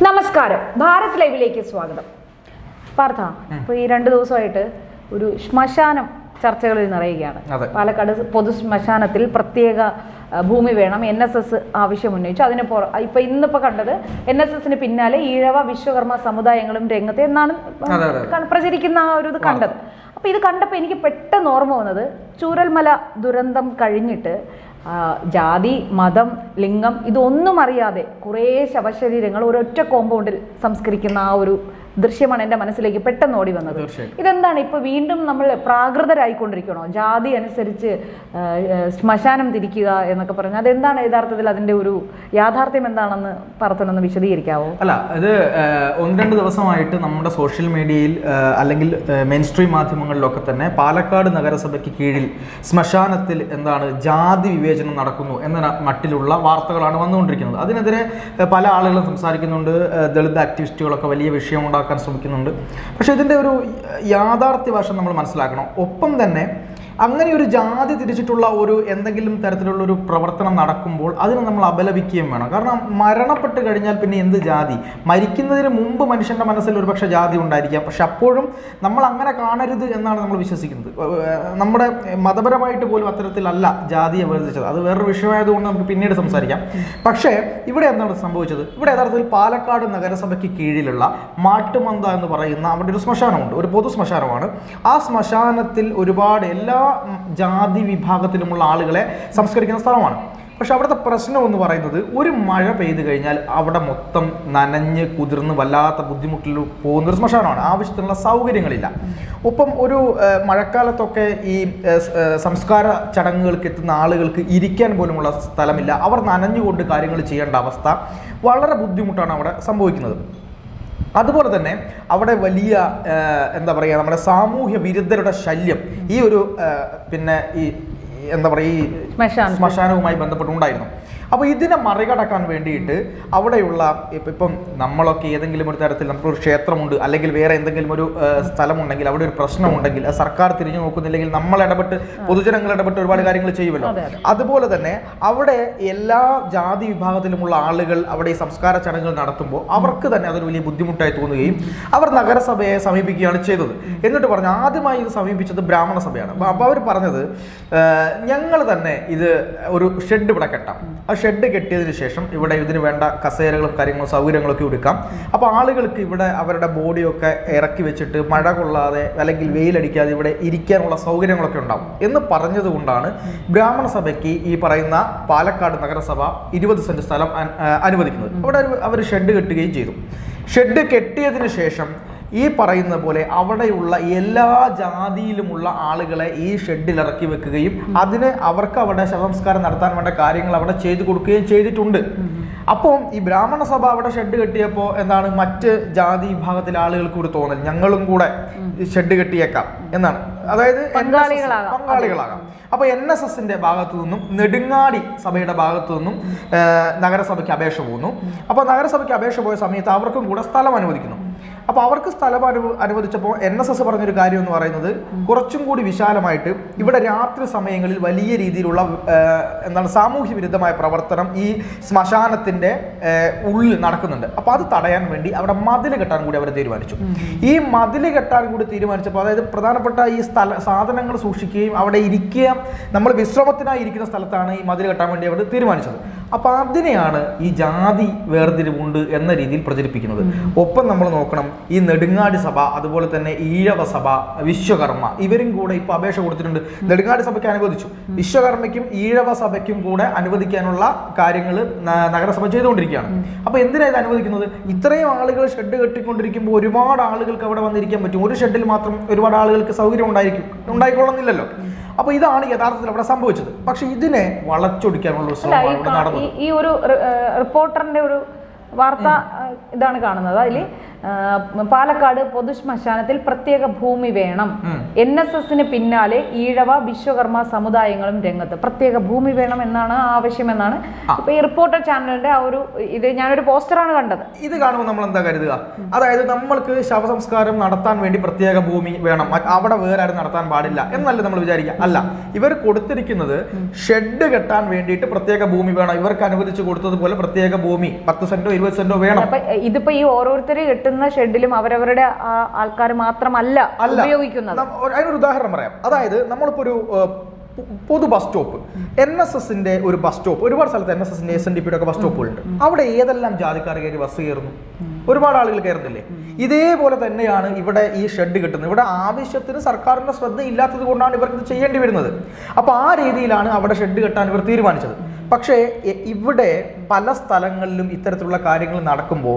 നമസ്കാരം, ഭാരത് ലൈവിലേക്ക് സ്വാഗതം. പാർത്ഥ, ഇപ്പോൾ ഈ 2 ദിവസമായിട്ട് ഒരു ശ്മശാനം ചർച്ചകളിൽ നിറയുകയാണ്. പാലക്കാട് പൊതു ശ്മശാനത്തിൽ പ്രത്യേക ഭൂമി വേണം, NSS ആവശ്യം ഉന്നയിച്ചു. അതിന് ഇന്നിപ്പോൾ കണ്ടത് NSSന് പിന്നാലെ ഈഴവ വിശ്വകർമ്മ സമുദായങ്ങളും രംഗത്ത് എന്നാണ് പ്രചരിക്കുന്ന ആ ഒരു ഇത് കണ്ടത്. അപ്പോൾ ഇത് കണ്ടപ്പോൾ എനിക്ക് പെട്ടെന്ന് ഓർമ്മ വന്നത് ചൂരൽമല ദുരന്തം കഴിഞ്ഞിട്ട് ജാതി, മതം, ലിംഗം ഇതൊന്നും അറിയാതെ കുറേ ശവശരീരങ്ങൾ ഒരൊറ്റ കോമ്പൗണ്ടിൽ സംസ്കരിക്കുന്ന ആ ഒരു ദൃശ്യമാണ് എൻ്റെ മനസ്സിലേക്ക് പെട്ടെന്ന് ഓടി വന്നത്. ഇതെന്താണ് ഇപ്പോൾ വീണ്ടും നമ്മൾ പ്രാകൃതരായിക്കൊണ്ടിരിക്കണോ? ജാതി അനുസരിച്ച് ശ്മശാനം തിരിക്കുക എന്നൊക്കെ പറഞ്ഞാൽ അതെന്താണ് യഥാർത്ഥത്തിൽ അതിൻ്റെ ഒരു യാഥാർത്ഥ്യം എന്താണെന്ന് പറഞ്ഞൊന്ന് വിശദീകരിക്കാവോ? അല്ല, ഇത് 1-2 ദിവസമായിട്ട് നമ്മുടെ സോഷ്യൽ മീഡിയയിൽ അല്ലെങ്കിൽ മെയിൻ സ്ട്രീം മാധ്യമങ്ങളിലൊക്കെ തന്നെ പാലക്കാട് നഗരസഭയ്ക്ക് കീഴിൽ ശ്മശാനത്തിൽ എന്താണ് ജാതി വിവേചനം നടക്കുന്നു എന്ന മട്ടിലുള്ള വാർത്തകളാണ് വന്നുകൊണ്ടിരിക്കുന്നത്. അതിനെതിരെ പല ആളുകളും സംസാരിക്കുന്നുണ്ട്. ദളിത് ആക്ടിവിസ്റ്റുകളൊക്കെ വലിയ വിഷയം ഉണ്ടാക്കാൻ ശ്രമിക്കുന്നുണ്ട്. പക്ഷേ ഇതിൻ്റെ ഒരു യാഥാർത്ഥ്യ വശം നമ്മൾ മനസ്സിലാക്കണം. ഒപ്പം തന്നെ അങ്ങനെ ഒരു ജാതി തിരിച്ചിട്ടുള്ള ഒരു എന്തെങ്കിലും തരത്തിലുള്ള ഒരു പ്രവർത്തനം നടക്കുമ്പോൾ അതിനെ നമ്മൾ അപലപിക്കുകയും വേണം. കാരണം മരണപ്പെട്ട് കഴിഞ്ഞാൽ പിന്നെ എന്ത് ജാതി? മരിക്കുന്നതിന് മുമ്പ് മനുഷ്യൻ്റെ മനസ്സിൽ ഒരു പക്ഷേ ജാതി ഉണ്ടായിരിക്കാം. പക്ഷെ അപ്പോഴും നമ്മൾ അങ്ങനെ കാണരുത് എന്നാണ് നമ്മൾ വിശ്വസിക്കുന്നത്. നമ്മുടെ മതപരമായിട്ട് പോലും അത്തരത്തിലല്ല ജാതിയെ വേർതിരിച്ചത്. അത് വേറൊരു വിഷയമായതുകൊണ്ട് നമുക്ക് പിന്നീട് സംസാരിക്കാം. പക്ഷേ ഇവിടെ എന്താണ് സംഭവിച്ചത്? ഇവിടെ യഥാർത്ഥത്തിൽ പാലക്കാട് നഗരസഭയ്ക്ക് കീഴിലുള്ള മാട്ടുമന്ത എന്ന് പറയുന്ന അവിടെ ഒരു ശ്മശാനമുണ്ട്, ഒരു പൊതു ശ്മശാനമാണ്. ആ ശ്മശാനത്തിൽ ഒരുപാട് എല്ലാ ജാതി വിഭാഗത്തിലുമുള്ള ആളുകളെ സംസ്കരിക്കുന്ന സ്ഥലമാണ്. പക്ഷെ അവിടുത്തെ പ്രശ്നം എന്ന് പറയുന്നത് ഒരു മഴ പെയ്തു കഴിഞ്ഞാൽ അവിടെ മൊത്തം നനഞ്ഞ് കുതിർന്ന് വല്ലാത്ത ബുദ്ധിമുട്ടിൽ പോകുന്നൊരു ശ്മശാനമാണ്. ആവശ്യത്തിനുള്ള സൗകര്യങ്ങളില്ല. ഒപ്പം ഒരു മഴക്കാലത്തൊക്കെ ഈ സംസ്കാര ചടങ്ങുകൾക്ക് എത്തുന്ന ആളുകൾക്ക് ഇരിക്കാൻ പോലുമുള്ള സ്ഥലമില്ല. അവർ നനഞ്ഞുകൊണ്ട് കാര്യങ്ങൾ ചെയ്യേണ്ട അവസ്ഥ, വളരെ ബുദ്ധിമുട്ടാണ് അവിടെ സംഭവിക്കുന്നത്. അതുപോലെ തന്നെ അവിടെ വലിയ എന്താ പറയുക, നമ്മുടെ സാമൂഹ്യ വിരുദ്ധരുടെ ശല്യം ഈ ഒരു പിന്നെ ഈ എന്താ പറയുക ഈ ശ്മശാനവുമായി ബന്ധപ്പെട്ടുണ്ടായിരുന്നു. അപ്പോൾ ഇതിനെ മറികടക്കാൻ വേണ്ടിയിട്ട് അവിടെയുള്ള ഇപ്പം നമ്മളൊക്കെ ഏതെങ്കിലും ഒരു തരത്തിൽ നമുക്കൊരു ക്ഷേത്രമുണ്ട് അല്ലെങ്കിൽ വേറെ എന്തെങ്കിലും ഒരു സ്ഥലമുണ്ടെങ്കിൽ അവിടെ ഒരു പ്രശ്നമുണ്ടെങ്കിൽ സർക്കാർ തിരിഞ്ഞു നോക്കുന്നില്ലെങ്കിൽ നമ്മൾ ഇടപെട്ട് പൊതുജനങ്ങൾ ഇടപെട്ട് ഒരുപാട് കാര്യങ്ങൾ ചെയ്യുമല്ലോ. അതുപോലെ തന്നെ അവിടെ എല്ലാ ജാതി വിഭാഗത്തിലുമുള്ള ആളുകൾ അവിടെ ഈ സംസ്കാര ചടങ്ങുകൾ നടത്തുമ്പോൾ അവർക്ക് തന്നെ അതൊരു വലിയ ബുദ്ധിമുട്ടായി തോന്നുകയും അവർ നഗരസഭയെ സമീപിക്കുകയാണ് ചെയ്തത്. എന്നിട്ട് പറഞ്ഞു ആദ്യമായി ഇത് സമീപിച്ചത് ബ്രാഹ്മണ സഭയാണ്. അപ്പോൾ അവർ പറഞ്ഞത് ഞങ്ങൾ തന്നെ ഇത് ഒരു ഷെഡ് ഇവിടെ കെട്ടാം. ആ ഷെഡ് കെട്ടിയതിന് ശേഷം ഇവിടെ ഇതിന് വേണ്ട കസേരകളും കാര്യങ്ങളും സൗകര്യങ്ങളൊക്കെ എടുക്കാം. അപ്പോൾ ആളുകൾക്ക് ഇവിടെ അവരുടെ ബോഡിയൊക്കെ ഇറക്കി വെച്ചിട്ട് മഴ കൊള്ളാതെ അല്ലെങ്കിൽ വെയിലടിക്കാതെ ഇവിടെ ഇരിക്കാനുള്ള സൗകര്യങ്ങളൊക്കെ ഉണ്ടാവും എന്ന് പറഞ്ഞതുകൊണ്ടാണ് ബ്രാഹ്മണ സഭയ്ക്ക് ഈ പറയുന്ന പാലക്കാട് നഗരസഭ 20 സെന്റ് സ്ഥലം അനുവദിക്കുന്നത്. അവിടെ അവർ ഷെഡ് കെട്ടുകയും ചെയ്തു. ഷെഡ് കെട്ടിയതിന് ശേഷം ഈ പറയുന്ന പോലെ അവിടെയുള്ള എല്ലാ ജാതിയിലുമുള്ള ആളുകളെ ഈ ഷെഡിൽ ഇറക്കി വെക്കുകയും അതിന് അവർക്ക് അവിടെ ശവസംസ്കാരം നടത്താൻ വേണ്ട കാര്യങ്ങൾ അവിടെ ചെയ്തു കൊടുക്കുകയും ചെയ്തിട്ടുണ്ട്. അപ്പോൾ ഈ ബ്രാഹ്മണ സഭ അവിടെ ഷെഡ് കെട്ടിയപ്പോൾ എന്താണ് മറ്റ് ജാതി വിഭാഗത്തിലെ ആളുകൾക്ക് കൂടി തോന്നൽ ഞങ്ങളും കൂടെ ഷെഡ് കെട്ടിയേക്കാം എന്നാണ്. അതായത് പങ്കാളികളാകാം. അപ്പോൾ NSSന്റെ ഭാഗത്തു നിന്നും നെടുങ്ങാടി സഭയുടെ ഭാഗത്തു നിന്നും നഗരസഭയ്ക്ക് അപേക്ഷ പോകുന്നു. അപ്പോൾ നഗരസഭയ്ക്ക് അപേക്ഷ പോയ സമയത്ത് അവർക്കും കൂടെ സ്ഥലം അനുവദിക്കുന്നു. അപ്പോൾ അവർക്ക് സ്ഥലം അനുവദിച്ചപ്പോൾ NSS പറഞ്ഞൊരു കാര്യം എന്ന് പറയുന്നത് കുറച്ചും കൂടി വിശാലമായിട്ട് ഇവിടെ രാത്രി സമയങ്ങളിൽ വലിയ രീതിയിലുള്ള എന്താണ് സാമൂഹ്യ വിരുദ്ധമായ പ്രവർത്തനം ഈ ശ്മശാനത്തിന്റെ ഉള്ളിൽ നടക്കുന്നുണ്ട്. അപ്പോൾ അത് തടയാൻ വേണ്ടി അവിടെ മതിൽ കെട്ടാൻ കൂടി അവർ തീരുമാനിച്ചു. ഈ മതിൽ കെട്ടാൻ കൂടി തീരുമാനിച്ചപ്പോൾ അതായത് പ്രധാനപ്പെട്ട ഈ സാധനങ്ങൾ സൂക്ഷിക്കുകയും അവിടെ ഇരിക്കുകയും നമ്മൾ വിശ്രമത്തിനായി ഇരിക്കുന്ന സ്ഥലത്താണ് ഈ മതിൽ കെട്ടാൻ വേണ്ടി അവർ തീരുമാനിച്ചത്. അപ്പോൾ അതിനെയാണ് ഈ ജാതി വേർതിരിവുണ്ട് എന്ന രീതിയിൽ പ്രചരിപ്പിക്കുന്നത്. ഒപ്പം നമ്മൾ നോക്കണം, ഈ നെടുങ്ങാടി സഭ അതുപോലെ തന്നെ ഈഴവ സഭ, വിശ്വകർമ്മ ഇവരും കൂടെ ഇപ്പോൾ അപേക്ഷ കൊടുത്തിട്ടുണ്ട്. നെടുങ്ങാടി സഭയ്ക്ക് അനുവദിച്ചു, വിശ്വകർമ്മയ്ക്കും ഈഴവ സഭയ്ക്കും കൂടെ അനുവദിക്കാനുള്ള കാര്യങ്ങൾ നഗരസഭ ചെയ്തുകൊണ്ടിരിക്കുകയാണ്. അപ്പോൾ എന്തിനാണ് ഇത് അനുവദിക്കുന്നത്? ഇത്രയും ആളുകൾ ഷെഡ് കെട്ടിക്കൊണ്ടിരിക്കുമ്പോൾ ഒരുപാട് ആളുകൾക്ക് അവിടെ വന്നിരിക്കാൻ പറ്റും. ഒരു ഷെഡിൽ മാത്രം ഒരുപാട് ആളുകൾക്ക് സൗകര്യം ഉണ്ടായിക്കൊള്ളുന്നില്ലല്ലോ. അപ്പോൾ ഇതാണ് യഥാർത്ഥത്തിൽ അവിടെ സംഭവിച്ചത്. പക്ഷെ ഇതിനെ വളച്ചൊടിക്കാനുള്ള ശ്രമമാണ് ഇവിടെ നടന്നത്. ഈ ഒരു റിപ്പോർട്ടറിന്റെ ഒരു വാർത്ത ഇതാണ് കാണുന്നത്. അതിൽ പാലക്കാട് പൊതു ശ്മശാനത്തിൽ പ്രത്യേക ഭൂമി വേണം, NSSന് പിന്നാലെ ഈഴവ വിശ്വകർമ്മ സമുദായങ്ങളും രംഗത്ത്, പ്രത്യേക ഭൂമി വേണം എന്നാണ് ആവശ്യമെന്നാണ് ഇപ്പൊ ഈ റിപ്പോർട്ടർ ചാനലിന്റെ ആ ഒരു ഇത് ഞാനൊരു പോസ്റ്ററാണ് കണ്ടത്. ഇത് കാണുമ്പോൾ നമ്മൾ എന്താ കരുതുക? അതായത് നമ്മൾക്ക് ശവസംസ്കാരം നടത്താൻ വേണ്ടി പ്രത്യേക ഭൂമി വേണം, അവിടെ വേറെ ആരും നടത്താൻ പാടില്ല എന്നല്ല നമ്മൾ വിചാരിക്കുക. അല്ല, ഇവർ കൊടുത്തിരിക്കുന്നത് ഷെഡ് കെട്ടാൻ വേണ്ടിയിട്ട് പ്രത്യേക ഭൂമി വേണം. ഇവർക്ക് അനുവദിച്ചു കൊടുത്തതുപോലെ പ്രത്യേക ഭൂമി 10 സെന്റോ 20 സെന്റോ വേണം. ഇതിപ്പോ ഈ ഓരോരുത്തർ കെട്ടുന്ന ഷെഡിലും അവരവരുടെ ആൾക്കാർ മാത്രമല്ല ഉപയോഗിക്കുന്നത്. അതിനൊരു ഉദാഹരണം പറയാം. അതായത് നമ്മളിപ്പോ ഒരു പൊതു ബസ് സ്റ്റോപ്പ്, NSSന്റെ ഒരു ബസ് സ്റ്റോപ്പ്, ഒരുപാട് സ്ഥലത്ത് NSSന്റെ SNDPയുടെ ഒക്കെ ബസ് സ്റ്റോപ്പുകളുണ്ട്. അവിടെ ഏതെല്ലാം ജാതിക്കാർ കയറി ബസ് കയറുന്നു, ഒരുപാട് ആളുകൾ കയറുന്നില്ലേ? ഇതേപോലെ തന്നെയാണ് ഇവിടെ ഈ ഷെഡ് കിട്ടുന്നത്. ഇവിടെ ആവശ്യത്തിന് സർക്കാരിന്റെ ശ്രദ്ധ ഇല്ലാത്തത് കൊണ്ടാണ് ഇവർക്ക് ഇത് ചെയ്യേണ്ടി വരുന്നത്. അപ്പൊ ആ രീതിയിലാണ് അവിടെ ഷെഡ് കെട്ടാൻ ഇവർ തീരുമാനിച്ചത്. പക്ഷേ ഇവിടെ പല സ്ഥലങ്ങളിലും ഇത്തരത്തിലുള്ള കാര്യങ്ങൾ നടക്കുമ്പോൾ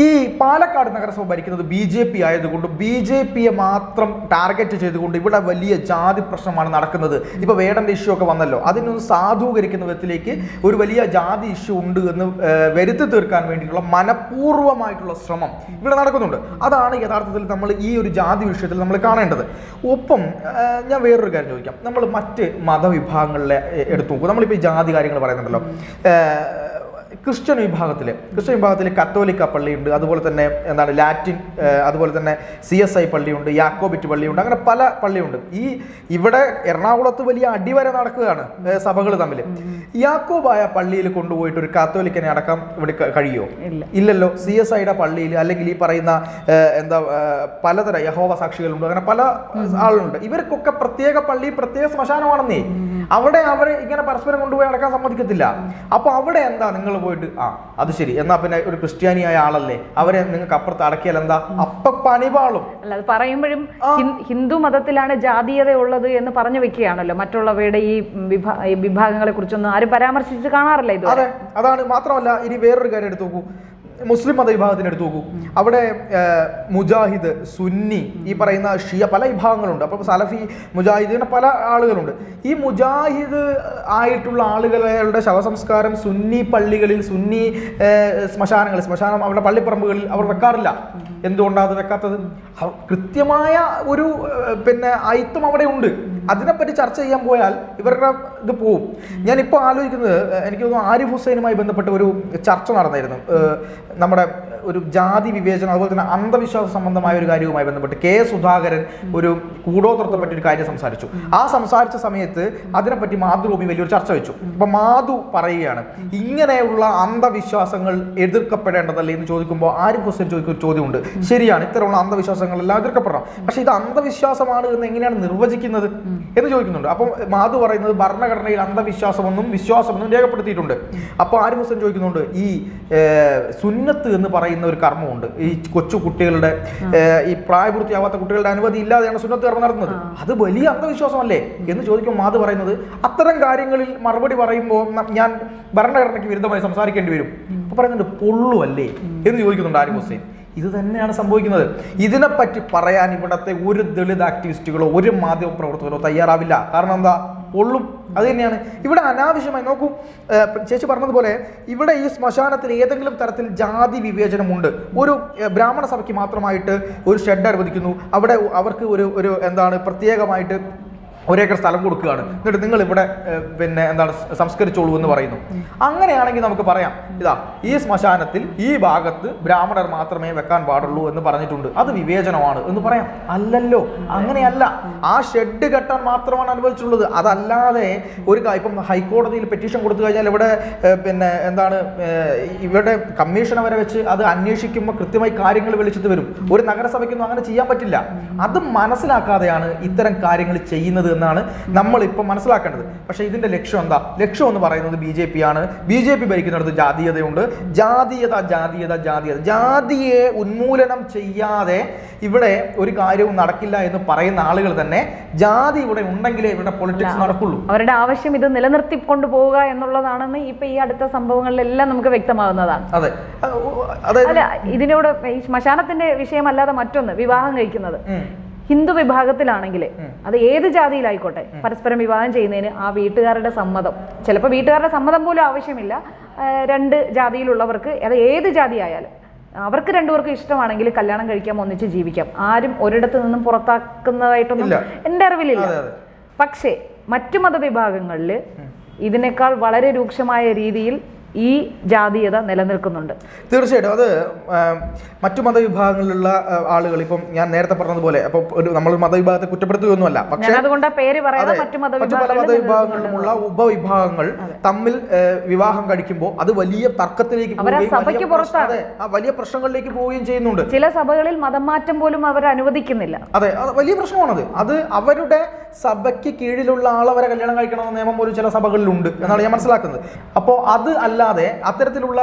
ഈ പാലക്കാട് നഗരസഭ ഭരിക്കുന്നത് BJP ആയതുകൊണ്ട് BJPയെ മാത്രം ടാർഗറ്റ് ചെയ്തുകൊണ്ട് ഇവിടെ വലിയ ജാതി പ്രശ്നമാണ് നടക്കുന്നത്. ഇപ്പൊ വേടന്റെ ഇഷ്യൂ ഒക്കെ വന്നല്ലോ, അതിനൊന്ന് സാധൂകരിക്കുന്ന വിധത്തിലേക്ക് ഒരു വലിയ ജാതി ഇഷ്യൂ ഉണ്ട് എന്ന് വരുത്തി തീർക്കാൻ വേണ്ടിയിട്ടുള്ള മനഃപൂർവ്വമായിട്ടുള്ള ശ്രമം ഇവിടെ നടക്കുന്നുണ്ട്. അതാണ് യഥാർത്ഥത്തിൽ നമ്മൾ ഈ ഒരു ജാതി വിഷയത്തിൽ നമ്മൾ കാണേണ്ടത്. ഒപ്പം ഞാൻ വേറൊരു കാര്യം ചോദിക്കാം. നമ്മൾ മറ്റ് മതവിഭാഗങ്ങളിലെ എടുത്തു നോക്കൂ. നമ്മളിപ്പോൾ ഈ ജാതി കാര്യങ്ങൾ പറയുന്നുണ്ടല്ലോ. ക്രിസ്ത്യൻ വിഭാഗത്തിൽ കത്തോലിക്ക പള്ളിയുണ്ട്, അതുപോലെ തന്നെ എന്താണ് ലാറ്റിൻ, അതുപോലെ തന്നെ CSI പള്ളിയുണ്ട്, യാക്കോബിറ്റ് പള്ളിയുണ്ട്, അങ്ങനെ പല പള്ളിയുണ്ട്. ഇവിടെ എറണാകുളത്ത് വലിയ അടിവരെ നടക്കുകയാണ് സഭകൾ തമ്മിൽ. യാക്കോബായ പള്ളിയിൽ കൊണ്ടുപോയിട്ട് ഒരു കാത്തോലിക്കനെ അടക്കം ഇവിടെ കഴിയുമോ? ഇല്ലല്ലോ. CSIയുടെ പള്ളിയിൽ അല്ലെങ്കിൽ ഈ പറയുന്ന പലതരം യഹോവ സാക്ഷികളുണ്ട്, അങ്ങനെ പല ആളുകളുണ്ട്. ഇവർക്കൊക്കെ പ്രത്യേക പള്ളി, പ്രത്യേക ശ്മശാനമാണെന്നേ. അവിടെ അവർ ഇങ്ങനെ പരസ്പരം കൊണ്ടുപോയി അടക്കാൻ സമ്മതിക്കത്തില്ല. അപ്പൊ അവിടെ എന്താ നിങ്ങൾ പോയിട്ട് അത് ശരി എന്നാ പിന്നെ ഒരു ക്രിസ്ത്യാനിയായ ആളല്ലേ, അവരെ നിങ്ങൾക്ക് അപ്പുറത്ത് അടക്കിയാൽ എന്താ? അപ്പ പണിപാളും. അല്ല, അത് പറയുമ്പോഴും ഹിന്ദു മതത്തിലാണ് ജാതീയത ഉള്ളത് എന്ന് പറഞ്ഞു വെക്കുകയാണല്ലോ. മറ്റുള്ളവരുടെ ഈ വിഭാഗങ്ങളെ കുറിച്ചൊന്നും ആരും പരാമർശിച്ച് കാണാറില്ല ഇത്. അതെ, അതാണ്. മാത്രമല്ല, ഇനി വേറൊരു കാര്യം എടുത്തു നോക്കൂ. മുസ്ലിം മതവിഭാഗത്തിന് എടുത്തു നോക്കൂ. അവിടെ മുജാഹിദ്, സുന്നി, ഈ പറയുന്ന ഷിയ പല വിഭാഗങ്ങളുണ്ട്. അപ്പം സലഫി, മുജാഹിദ്, ഇങ്ങനെ പല ആളുകളുണ്ട്. ഈ മുജാഹിദ് ആയിട്ടുള്ള ആളുകളുടെ ശവസംസ്കാരം സുന്നി പള്ളികളിൽ, സുന്നി ശ്മശാനം അവിടെ പള്ളിപ്പറമ്പുകളിൽ അവർ വെക്കാറില്ല. എന്തുകൊണ്ടാണ് അത് വെക്കാത്തത്? കൃത്യമായ ഒരു അയിത്തം അവിടെ ഉണ്ട്. അതിനെപ്പറ്റി ചർച്ച ചെയ്യാൻ പോയാൽ ഇവരുടെ ഇത് പോവും. ഞാനിപ്പോൾ ആലോചിക്കുന്നത്, എനിക്ക് തോന്നുന്നു ആരിഫ് ഹുസൈനുമായി ബന്ധപ്പെട്ട ഒരു ചർച്ച നടന്നായിരുന്നു. നമ്മുടെ ഒരു ജാതി വിവേചനം, അതുപോലെ തന്നെ അന്ധവിശ്വാസ സംബന്ധമായ ഒരു കാര്യവുമായി ബന്ധപ്പെട്ട് K. സുധാകരൻ ഒരു കൂടോത്രത്തെ പറ്റി ഒരു കാര്യം സംസാരിച്ചു. ആ സംസാരിച്ച സമയത്ത് അതിനെപ്പറ്റി മാതൃഭൂമി വലിയൊരു ചർച്ച വെച്ചു. അപ്പൊ മാധു പറയുകയാണ്, ഇങ്ങനെയുള്ള അന്ധവിശ്വാസങ്ങൾ എതിർക്കപ്പെടേണ്ടതല്ലേ എന്ന് ചോദിക്കുമ്പോൾ ആരിഫ് ഹുസൈൻ ചോദിക്കുന്ന ഒരു ചോദ്യമുണ്ട്. ശരിയാണ്, ഇത്തരമുള്ള അന്ധവിശ്വാസങ്ങളെല്ലാം എതിർക്കപ്പെടണം. പക്ഷെ ഇത് അന്ധവിശ്വാസമാണ് എന്ന് എങ്ങനെയാണ് നിർവചിക്കുന്നത് എന്ന് ചോദിക്കുന്നുണ്ട്. അപ്പം മാധു പറയുന്നത് ഭരണഘടനയിൽ അന്ധവിശ്വാസമെന്നും വിശ്വാസമെന്നും രേഖപ്പെടുത്തിയിട്ടുണ്ട്. അപ്പോൾ ആരിഫ് ഹുസൈൻ ചോദിക്കുന്നുണ്ട്, ഈ സുന്നത്ത് എന്ന് പറയുന്ന ഒരു കർമ്മമുണ്ട്. ഈ കൊച്ചു കുട്ടികളുടെ, ഈ പ്രായപൂർത്തിയാവാത്ത കുട്ടികളുടെ അനുമതി ഇല്ലാതെയാണ് സുന്നത്ത് കർമ്മം നടത്തുന്നത്. അത് വലിയ അന്ധവിശ്വാസമല്ലേ എന്ന് ചോദിക്കുമ്പോൾ മാധു പറയുന്നത്, അത്തരം കാര്യങ്ങളിൽ മറുപടി പറയുമ്പോൾ ഞാൻ ഭരണഘടനയ്ക്ക് വിരുദ്ധമായി സംസാരിക്കേണ്ടി വരും. അപ്പൊ പറയുന്നുണ്ട്, പൊള്ളുവല്ലേ എന്ന് ചോദിക്കുന്നുണ്ട് ആരിഫ് ഹുസൈൻ. ഇത് തന്നെയാണ് സംഭവിക്കുന്നത്. ഇതിനെപ്പറ്റി പറയാൻ ഇവിടത്തെ ഒരു ദളിത് ആക്ടിവിസ്റ്റുകളോ ഒരു മാധ്യമ പ്രവർത്തകരോ തയ്യാറാവില്ല. കാരണം എന്താ? പൊള്ളും. അത് തന്നെയാണ് ഇവിടെ അനാവശ്യമായി. നോക്കൂ, ചേച്ചി പറഞ്ഞതുപോലെ ഇവിടെ ഈ ശ്മശാനത്തിൽ ഏതെങ്കിലും തരത്തിൽ ജാതി വിവേചനമുണ്ട്. ഒരു ബ്രാഹ്മണ സഭയ്ക്ക് മാത്രമായിട്ട് ഒരു ഷെഡ് അനുവദിക്കുന്നു. അവിടെ അവർക്ക് ഒരു പ്രത്യേകമായിട്ട് 1 ഏക്കർ സ്ഥലം കൊടുക്കുകയാണ്. എന്നിട്ട് നിങ്ങൾ ഇവിടെ സംസ്കരിച്ചോളൂ എന്ന് പറയുന്നു. അങ്ങനെയാണെങ്കിൽ നമുക്ക് പറയാം, ഇതാ ഈ ശ്മശാനത്തിൽ ഈ ഭാഗത്ത് ബ്രാഹ്മണർ മാത്രമേ വെക്കാൻ പാടുള്ളൂ എന്ന് പറഞ്ഞിട്ടുണ്ട്, അത് വിവേചനമാണ് എന്ന് പറയാം. അല്ലല്ലോ, അങ്ങനെയല്ല. ആ ഷെഡ് കെട്ടാൻ മാത്രമാണ് അനുവദിച്ചിട്ടുള്ളത്. അതല്ലാതെ ഇപ്പം ഹൈക്കോടതിയിൽ പെറ്റീഷൻ കൊടുത്തു കഴിഞ്ഞാൽ ഇവിടെ ഇവരുടെ കമ്മീഷനെ വരെ വെച്ച് അത് അന്വേഷിക്കുമ്പോൾ കൃത്യമായി കാര്യങ്ങൾ വെളിച്ചത്ത് വരും. ഒരു നഗരസഭയ്ക്കൊന്നും അങ്ങനെ ചെയ്യാൻ പറ്റില്ല. അത് മനസ്സിലാക്കാതെയാണ് ഇത്തരം കാര്യങ്ങൾ ചെയ്യുന്നത് എന്നാണ് നമ്മൾ ഇപ്പം മനസ്സിലാക്കേണ്ടത്. പക്ഷേ ഇതിന്റെ ലക്ഷ്യം എന്താ? ലക്ഷ്യം എന്ന് പറയുന്നത് BJP ആണ്. BJP ഭരിക്കുന്നിടത്ത് ജാതീയതയുണ്ട്. ജാതിയെ ഉന്മൂലനം ചെയ്യാതെ ഇവിടെ ഒരു കാര്യവും നടക്കില്ല എന്ന് പറയുന്ന ആളുകൾ തന്നെ ജാതി ഇവിടെ ഉണ്ടെങ്കിലേ ഇവരുടെ പൊളിറ്റിക്സ് നടക്കുള്ളൂ. അവരുടെ ആവശ്യം ഇത് നിലനിർത്തിക്കൊണ്ടു പോവുക എന്നുള്ളതാണെന്ന് ഇപ്പൊ ഈ അടുത്ത സംഭവങ്ങളിലെല്ലാം നമുക്ക് വ്യക്തമാകുന്നതാണ്. അതെ, അല്ല, ഇതിനോട് ഈ ശ്മശാനത്തിന്റെ വിഷയമല്ലാതെ മറ്റൊന്ന്, വിവാഹം കഴിക്കുന്നത് ഹിന്ദു വിഭാഗത്തിലാണെങ്കിൽ അത് ഏത് ജാതിയിലായിക്കോട്ടെ, പരസ്പരം വിവാഹം ചെയ്യുന്നതിന് ആ വീട്ടുകാരുടെ സമ്മതം, ചിലപ്പോൾ വീട്ടുകാരുടെ സമ്മതം പോലും ആവശ്യമില്ല. 2 ജാതിയിലുള്ളവർക്ക്, അത് ഏത് ജാതി ആയാലും അവർക്ക് 2 പേർക്കും ഇഷ്ടമാണെങ്കിൽ കല്യാണം കഴിക്കാം, ഒന്നിച്ച് ജീവിക്കാം. ആരും ഒരിടത്ത് നിന്നും പുറത്താക്കുന്നതായിട്ടൊന്നും എൻ്റെ അറിവിലില്ല. പക്ഷേ മറ്റു മതവിഭാഗങ്ങളിൽ ഇതിനേക്കാൾ വളരെ രൂക്ഷമായ രീതിയിൽ ഈ ജാതീയത നിലനിൽക്കുന്നുണ്ട്. തീർച്ചയായിട്ടും അത് മറ്റു മതവിഭാഗങ്ങളിലുള്ള ആളുകൾ, ഇപ്പം ഞാൻ നേരത്തെ പറഞ്ഞതുപോലെ, അപ്പോൾ നമ്മൾ മതവിഭാഗത്തെ കുറ്റപ്പെടുത്തുകയൊന്നുമല്ല, പക്ഷേ അതുകൊണ്ട് പേര് പറയാതെ മറ്റു പല മതവിഭാഗങ്ങളിലുള്ള ഉപവിഭാഗങ്ങൾ തമ്മിൽ വിവാഹം കഴിക്കുമ്പോൾ അത് വലിയ തർക്കത്തിലേക്ക് വലിയ പ്രശ്നങ്ങളിലേക്ക് പോവുകയും ചെയ്യുന്നുണ്ട്. ചില സഭകളിൽ മതം മാറ്റം പോലും അവർ അനുവദിക്കുന്നില്ല. അതെ, അത് വലിയ പ്രശ്നമാണത്. അത് അവരുടെ സഭയ്ക്ക് കീഴിലുള്ള ആളവരെ കല്യാണം കഴിക്കണമെന്ന നിയമം പോലും ചില സഭകളിലുണ്ട് എന്നാണ് ഞാൻ മനസ്സിലാക്കുന്നത്. അപ്പോൾ അത് അല്ലാതെ അത്തരത്തിലുള്ള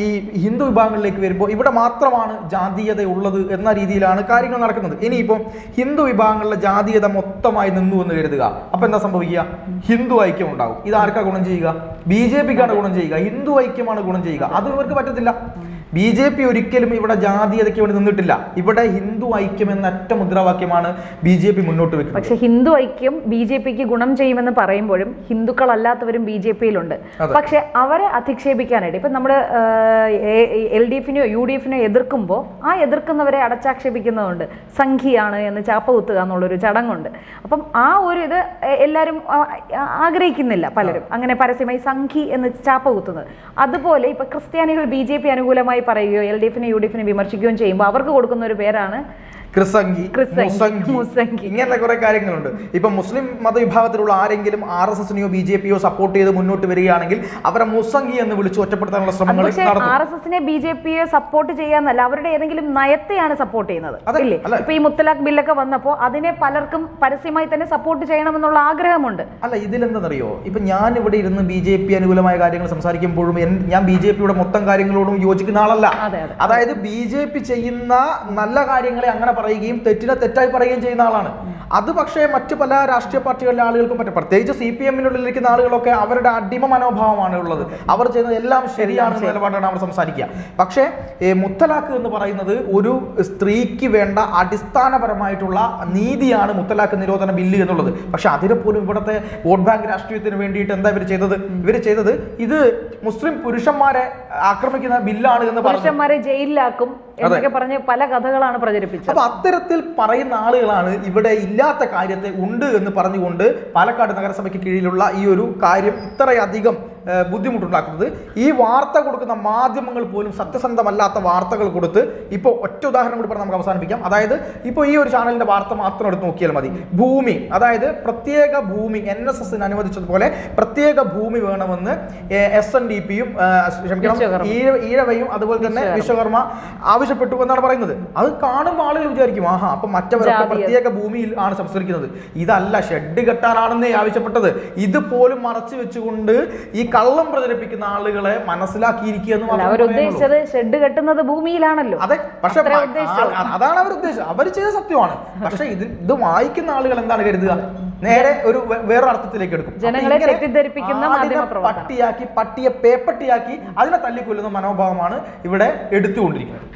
ഈ ഹിന്ദു വിഭാഗങ്ങളിലേക്ക് വരുമ്പോൾ ഇവിടെ മാത്രമാണ് ജാതീയത ഉള്ളത് എന്ന രീതിയിലാണ് കാര്യങ്ങൾ നടക്കുന്നത്. ഇനിയിപ്പോൾ ഹിന്ദു വിഭാഗങ്ങളിലെ ജാതീയത മൊത്തമായി നിന്നു എന്ന് കരുതുക, അപ്പൊ എന്താ സംഭവിക്കുക? ഹിന്ദു ഐക്യം ഉണ്ടാവും. ഇത് ആർക്കാ ഗുണം ചെയ്യുക? BJPക്കാണ് ഗുണം ചെയ്യുക. ഹിന്ദു ഐക്യമാണ് ഗുണം ചെയ്യുക. അത് ഇവർക്ക് പറ്റത്തില്ല. BJP ഒരിക്കലും ഇവിടെ ജാതീയതയ്ക്ക് വേണ്ടി നിന്നിട്ടില്ല. ഇവിടെ ഹിന്ദു ഐക്യം എന്ന ഒറ്റ മുദ്രാവാക്യമാണ് BJP മുന്നോട്ട് വെക്കുന്നത്. പക്ഷെ ഹിന്ദു ഐക്യം BJPക്ക് ഗുണം ചെയ്യുമെന്ന് പറയുമ്പോഴും ഹിന്ദുക്കളല്ലാത്തവരും BJPയിലുണ്ട്. പക്ഷെ അവരെ അധിക്ഷേപിക്കാനായിട്ട് ഇപ്പം നമ്മൾ LDFനെയോ UDFനെയോ എതിർക്കുമ്പോൾ ആ എതിർക്കുന്നവരെ അടച്ചാക്ഷേപിക്കുന്നതുകൊണ്ട് സംഘിയാണ് എന്ന് ചാപ്പ കുത്തുക എന്നുള്ളൊരു ചടങ്ങുണ്ട്. അപ്പം ആ ഒരു ഇത് എല്ലാവരും ആഗ്രഹിക്കുന്നില്ല. പലരും അങ്ങനെ പരസ്യമായി സംഘി എന്ന് ചാപ്പ കുത്തുന്നത്. അതുപോലെ ഇപ്പൊ ക്രിസ്ത്യാനികൾ BJP അനുകൂലമായി പറയുകയോ LDFനെ UDFനെ വിമർശിക്കുകയും ചെയ്യുമ്പോൾ അവർക്ക് കൊടുക്കുന്ന ഒരു പേരാണ് ക്രിസംഗി, മുസംഗി, ഇങ്ങനത്തെ കുറെ കാര്യങ്ങളുണ്ട്. ഇപ്പൊ മുസ്ലിം മതവിഭാഗത്തിലുള്ള ആരെങ്കിലും RSSനെയോ BJPയോ സപ്പോർട്ട് ചെയ്ത് മുന്നോട്ട് വരികയാണെങ്കിൽ അവരെ മുസംഗി എന്ന് വിളിച്ച് ഒറ്റപ്പെടുത്താനുള്ള ശ്രമങ്ങൾ നടത്തും. RSSനെ BJPയെ സപ്പോർട്ട് ചെയ്യാന്നല്ല, അവരുടെ ഏതെങ്കിലും നയത്തെയാണ് സപ്പോർട്ട് ചെയ്യുന്നത്. ഇല്ലേ, ഇപ്പൊ ഈ മുത്തലാഖ് ബില്ലൊക്കെ വന്നപ്പോൾ അതിനെ പലർക്കും പരസ്യമായി തന്നെ സപ്പോർട്ട് ചെയ്യണമെന്നുള്ള ആഗ്രഹമുണ്ട്. അല്ല, ഇതിലെന്താണെന്നറിയോ, ഇപ്പൊ ഞാൻ ഇവിടെ ഇരുന്ന് BJP അനുകൂലമായ കാര്യങ്ങൾ സംസാരിക്കുമ്പോഴും ഞാൻ BJPയുടെ മൊത്തം കാര്യങ്ങളോടും യോജിക്കുന്ന ആളല്ല. അതായത് BJP ചെയ്യുന്ന നല്ല കാര്യങ്ങളെ അങ്ങനെ പറയുകയും തെറ്റിനെ തെറ്റായി പറയുകയും ചെയ്യുന്ന ആളാണ്. അത് പക്ഷേ മറ്റു പല രാഷ്ട്രീയ പാർട്ടികളിലെ ആളുകൾക്കും പറ്റും. പ്രത്യേകിച്ച് CPMനുള്ളിലിരിക്കുന്ന ആളുകളൊക്കെ അവരുടെ അടിമ മനോഭാവമാണ് ഉള്ളത്. അവർ ചെയ്യുന്നത് എല്ലാം ശരിയാണെന്ന നിലപാടാണ് അവർ സംസാരിക്കുക. പക്ഷേ മുത്തലാഖ് എന്ന് പറയുന്നത് ഒരു സ്ത്രീക്ക് വേണ്ട അടിസ്ഥാനപരമായിട്ടുള്ള നീതിയാണ് മുത്തലാഖ് നിരോധന ബില്ല് എന്നുള്ളത്. പക്ഷെ അതിനെ പോലും ഇവിടുത്തെ വോട്ട് ബാങ്ക് രാഷ്ട്രീയത്തിന് വേണ്ടിയിട്ട് എന്താ ഇവർ ചെയ്തത്? ഇത് മുസ്ലിം പുരുഷന്മാരെ ആക്രമിക്കുന്ന ബില്ലാണ് എന്ന് പറഞ്ഞു, പുരുഷന്മാരെ ജയിലിലാക്കും എന്നൊക്കെ പറഞ്ഞ് പല കഥകളാണ് പ്രചരിപ്പിച്ചത്. അപ്പൊ അത്തരത്തിൽ പറയുന്ന ആളുകളാണ് ഇവിടെ ഇല്ലാത്ത കാര്യത്തെ ഉണ്ട് എന്ന് പറഞ്ഞുകൊണ്ട് പാലക്കാട് നഗരസഭയ്ക്ക് കീഴിലുള്ള ഈ ഒരു കാര്യം ഇത്രയധികം ബുദ്ധിമുട്ടുണ്ടാക്കുന്നത്. ഈ വാർത്ത കൊടുക്കുന്ന മാധ്യമങ്ങൾ പോലും സത്യസന്ധമല്ലാത്ത വാർത്തകൾ കൊടുത്ത്, ഇപ്പോൾ ഒറ്റ ഉദാഹരണം കൂടി പറഞ്ഞ് നമുക്ക് അവസാനിപ്പിക്കാം. അതായത് ഇപ്പോൾ ഈ ഒരു ചാനലിന്റെ വാർത്ത മാത്രം എടുത്ത് നോക്കിയാൽ മതി. ഭൂമി, അതായത് പ്രത്യേക ഭൂമി NSSന് അനുവദിച്ചതുപോലെ പ്രത്യേക ഭൂമി വേണമെന്ന് SNDPയും ഈഴവയും അതുപോലെ തന്നെ വിശ്വകർമ്മ ആവശ്യപ്പെട്ടു എന്നാണ് പറയുന്നത്. അത് കാണുമ്പോൾ ആളുകൾ വിചാരിക്കും, ആഹാ, അപ്പൊ മറ്റവരൊക്കെ പ്രത്യേക ഭൂമിയിൽ ആണ് സംസ്കരിക്കുന്നത്. ഇതല്ല, ഷെഡ് കെട്ടാനാണെന്നേ ആവശ്യപ്പെട്ടത്. ഇതുപോലും മറച്ചു വെച്ചുകൊണ്ട് ഈ കള്ളം പ്രചരിപ്പിക്കുന്ന ആളുകളെ മനസ്സിലാക്കിയിരിക്കുക എന്ന് ഉദ്ദേശിച്ചത് ഷെഡ് കെട്ടുന്നത് ഭൂമിയിലാണല്ലോ. അതെ, പക്ഷെ അതാണ് അവർ ഉദ്ദേശിച്ചത്. അവർ ചെയ്ത സത്യമാണ്. പക്ഷെ ഇത് വായിക്കുന്ന ആളുകൾ എന്താണ് കരുതുക? നേരെ ഒരു വേറൊരു അർത്ഥത്തിലേക്ക് എടുക്കും. ജനങ്ങളെ തെറ്റിദ്ധരിപ്പിക്കുന്ന പട്ടിയെ പേപ്പട്ടിയാക്കി അതിനെ തല്ലിക്കൊല്ലുന്ന മനോഭാവമാണ് ഇവിടെ എടുത്തുകൊണ്ടിരിക്കുന്നത്.